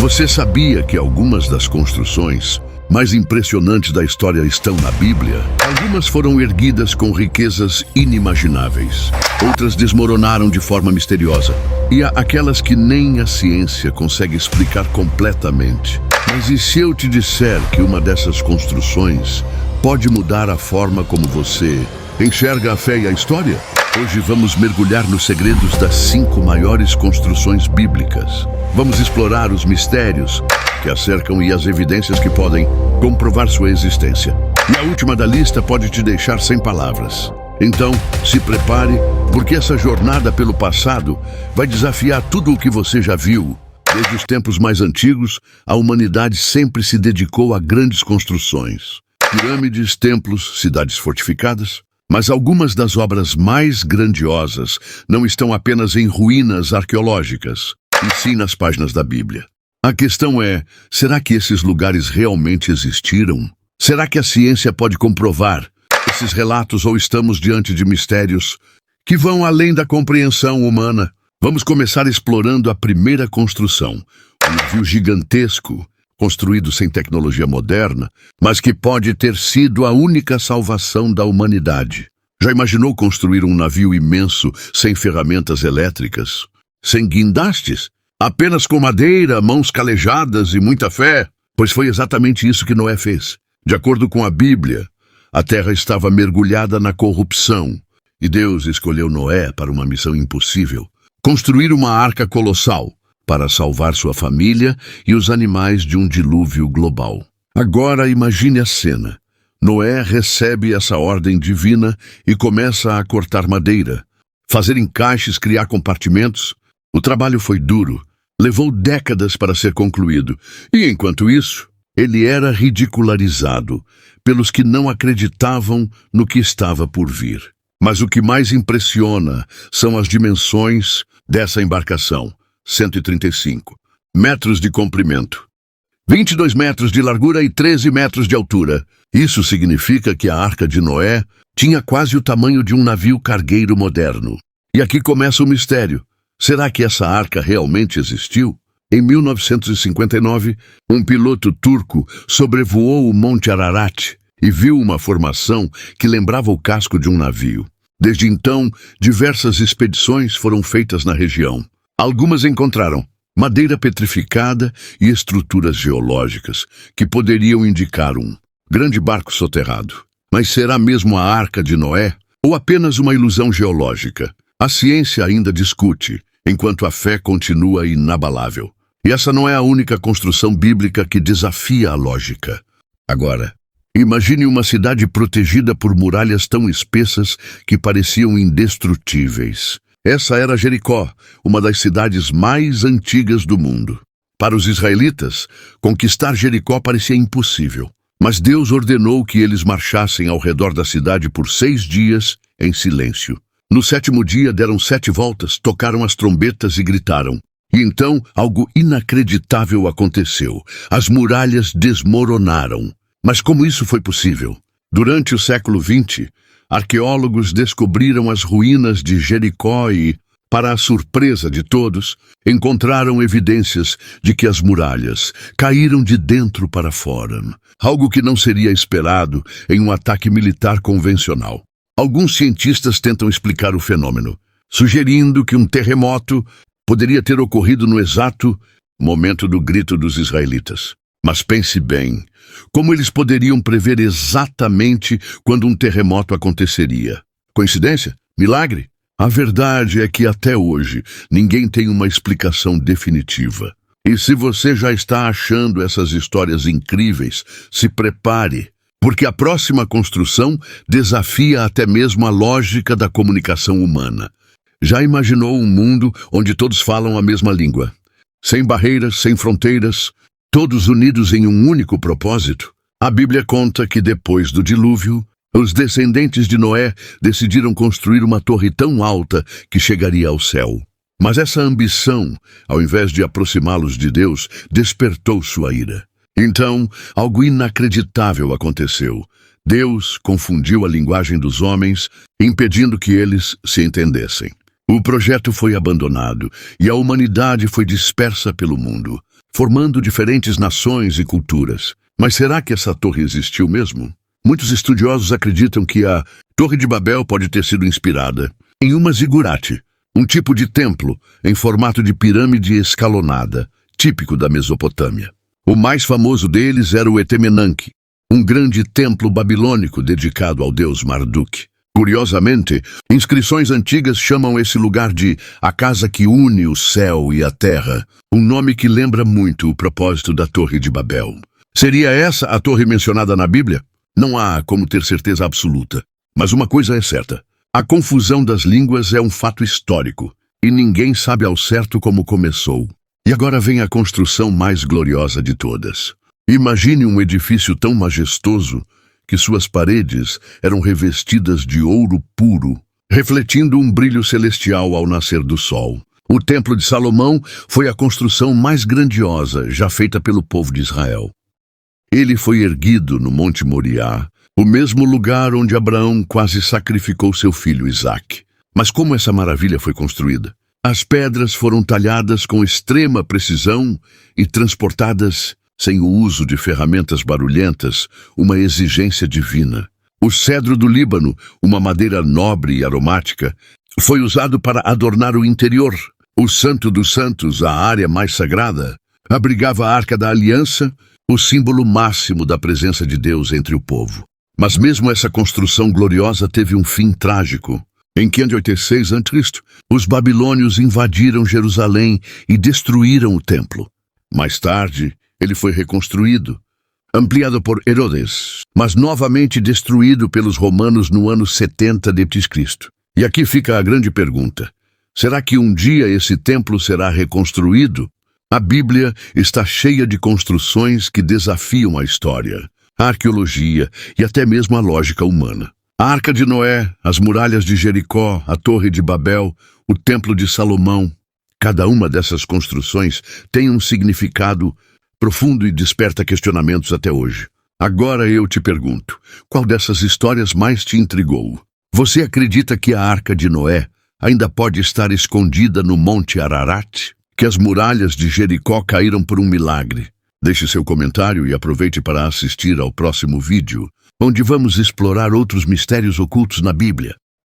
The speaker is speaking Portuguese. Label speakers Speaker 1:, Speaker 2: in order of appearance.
Speaker 1: Você sabia que algumas das construções mais impressionantes da história estão na Bíblia? Algumas foram erguidas com riquezas inimagináveis. Outras desmoronaram de forma misteriosa. E há aquelas que nem a ciência consegue explicar completamente. Mas e se eu te disser que uma dessas construções pode mudar a forma como você enxerga a fé e a história? Hoje vamos mergulhar nos segredos das 5 maiores construções bíblicas. Vamos explorar os mistérios que a cercam e as evidências que podem comprovar sua existência. E a última da lista pode te deixar sem palavras. Então, se prepare, porque essa jornada pelo passado vai desafiar tudo o que você já viu. Desde os tempos mais antigos, a humanidade sempre se dedicou a grandes construções. Pirâmides, templos, cidades fortificadas. Mas algumas das obras mais grandiosas não estão apenas em ruínas arqueológicas, e sim nas páginas da Bíblia. A questão é, será que esses lugares realmente existiram? Será que a ciência pode comprovar esses relatos ou estamos diante de mistérios que vão além da compreensão humana? Vamos começar explorando a primeira construção, um navio gigantesco, construído sem tecnologia moderna, mas que pode ter sido a única salvação da humanidade. Já imaginou construir um navio imenso sem ferramentas elétricas? Sem guindastes? Apenas com madeira, mãos calejadas e muita fé? Pois foi exatamente isso que Noé fez. De acordo com a Bíblia, a terra estava mergulhada na corrupção, e Deus escolheu Noé para uma missão impossível: construir uma arca colossal para salvar sua família e os animais de um dilúvio global. Agora imagine a cena. Noé recebe essa ordem divina e começa a cortar madeira, fazer encaixes, criar compartimentos. O trabalho foi duro, levou décadas para ser concluído, e enquanto isso, ele era ridicularizado pelos que não acreditavam no que estava por vir. Mas o que mais impressiona são as dimensões dessa embarcação: 135 metros de comprimento, 22 metros de largura e 13 metros de altura. Isso significa que a Arca de Noé tinha quase o tamanho de um navio cargueiro moderno. E aqui começa o mistério. Será que essa arca realmente existiu? Em 1959, um piloto turco sobrevoou o Monte Ararat e viu uma formação que lembrava o casco de um navio. Desde então, diversas expedições foram feitas na região. Algumas encontraram madeira petrificada e estruturas geológicas que poderiam indicar um grande barco soterrado. Mas será mesmo a Arca de Noé ou apenas uma ilusão geológica? A ciência ainda discute, enquanto a fé continua inabalável. E essa não é a única construção bíblica que desafia a lógica. Agora, imagine uma cidade protegida por muralhas tão espessas que pareciam indestrutíveis. Essa era Jericó, uma das cidades mais antigas do mundo. Para os israelitas, conquistar Jericó parecia impossível. Mas Deus ordenou que eles marchassem ao redor da cidade por 6 dias em silêncio. No 7º dia deram 7 voltas, tocaram as trombetas e gritaram. E então algo inacreditável aconteceu. As muralhas desmoronaram. Mas como isso foi possível? Durante o século XX, arqueólogos descobriram as ruínas de Jericó e, para a surpresa de todos, encontraram evidências de que as muralhas caíram de dentro para fora, algo que não seria esperado em um ataque militar convencional. Alguns cientistas tentam explicar o fenômeno, sugerindo que um terremoto poderia ter ocorrido no exato momento do grito dos israelitas. Mas pense bem, como eles poderiam prever exatamente quando um terremoto aconteceria? Coincidência? Milagre? A verdade é que até hoje ninguém tem uma explicação definitiva. E se você já está achando essas histórias incríveis, se prepare, porque a próxima construção desafia até mesmo a lógica da comunicação humana. Já imaginou um mundo onde todos falam a mesma língua? Sem barreiras, sem fronteiras, todos unidos em um único propósito? A Bíblia conta que depois do dilúvio, os descendentes de Noé decidiram construir uma torre tão alta que chegaria ao céu. Mas essa ambição, ao invés de aproximá-los de Deus, despertou sua ira. Então, algo inacreditável aconteceu. Deus confundiu a linguagem dos homens, impedindo que eles se entendessem. O projeto foi abandonado e a humanidade foi dispersa pelo mundo. formando diferentes nações e culturas. Mas será que essa torre existiu mesmo? Muitos estudiosos acreditam que a Torre de Babel pode ter sido inspirada em uma zigurate, um tipo de templo em formato de pirâmide escalonada, típico da Mesopotâmia. O mais famoso deles era o Etemenanque, um grande templo babilônico dedicado ao deus Marduk. Curiosamente, inscrições antigas chamam esse lugar de a casa que une o céu e a terra, um nome que lembra muito o propósito da Torre de Babel. Seria essa a torre mencionada na Bíblia? Não há como ter certeza absoluta. Mas uma coisa é certa: a confusão das línguas é um fato histórico, e ninguém sabe ao certo como começou. E agora vem a construção mais gloriosa de todas. Imagine um edifício tão majestoso que suas paredes eram revestidas de ouro puro, refletindo um brilho celestial ao nascer do sol. O Templo de Salomão foi a construção mais grandiosa já feita pelo povo de Israel. Ele foi erguido no Monte Moriá, o mesmo lugar onde Abraão quase sacrificou seu filho Isaque. Mas como essa maravilha foi construída? As pedras foram talhadas com extrema precisão e transportadas sem o uso de ferramentas barulhentas, uma exigência divina. O cedro do Líbano, uma madeira nobre e aromática, foi usado para adornar o interior. O Santo dos Santos, a área mais sagrada, abrigava a Arca da Aliança, o símbolo máximo da presença de Deus entre o povo. Mas mesmo essa construção gloriosa teve um fim trágico. Em 586 a.C., os babilônios invadiram Jerusalém e destruíram o templo. Mais tarde, ele foi reconstruído, ampliado por Herodes, mas novamente destruído pelos romanos no ano 70 d.C. E aqui fica a grande pergunta: será que um dia esse templo será reconstruído? A Bíblia está cheia de construções que desafiam a história, a arqueologia e até mesmo a lógica humana. A Arca de Noé, as muralhas de Jericó, a Torre de Babel, o Templo de Salomão. Cada uma dessas construções tem um significado profundo e desperta questionamentos até hoje. Agora eu te pergunto, qual dessas histórias mais te intrigou? Você acredita que a Arca de Noé ainda pode estar escondida no Monte Ararat? Que as muralhas de Jericó caíram por um milagre? Deixe seu comentário e aproveite para assistir ao próximo vídeo, onde vamos explorar outros mistérios ocultos na Bíblia.